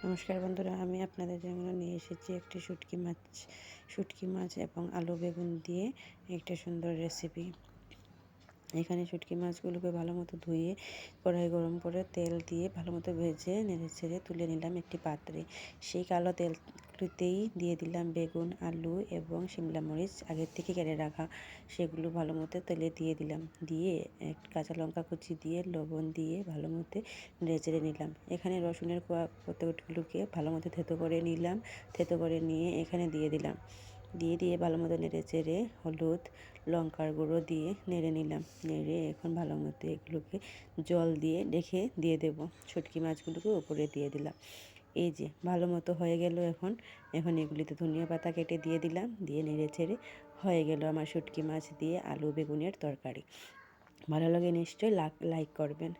নমস্কার বন্ধুরা, আমি আপনাদের জন্য নিয়ে এসেছি একটি শুটকি মাছ এবং আলু বেগুন দিয়ে একটা সুন্দর রেসিপি। এখানে শুটকি মাছগুলোকে ভালো মতো ধুয়ে কড়াই গরম করে তেল দিয়ে ভালো মতো ভেজে নেড়ে ছেড়ে তুলে নিলাম একটি পাত্রে। সেই কালো তেলটিতেই দিয়ে দিলাম বেগুন, আলু এবং শিমলা মরিচ আগের থেকে কেটে রাখা, সেগুলো ভালো মতো তেলে দিয়ে দিলাম। দিয়ে কাঁচা লঙ্কা কুচি দিয়ে লবণ দিয়ে ভালো মতো নেড়ে চেড়ে নিলাম। এখানে রসুনের পাতাগুলোকে ভালো মতো থেতো করে নিলাম। থেতো করে নিয়ে এখানে দিয়ে দিলাম। দিয়ে ভালো মতো নেড়ে চেড়ে হলুদ, লঙ্কার গুঁড়ো দিয়ে নেড়ে নিলাম। নেড়ে এখন ভালো মতো এগুলোকে জল দিয়ে রেখে দিয়ে দেব। শুটকি মাছগুলোকে উপরে দিয়ে দিলাম। এই যে ভালো মতো হয়ে গেল। এখন এগুলিতে ধনিয়া পাতা কেটে দিয়ে দিলাম। দিয়ে নেড়ে চেড়ে হয়ে গেল আমার শুটকি মাছ দিয়ে আলু বেগুনের তরকারি। ভালো লাগে নিশ্চয়ই লাইক করবেন।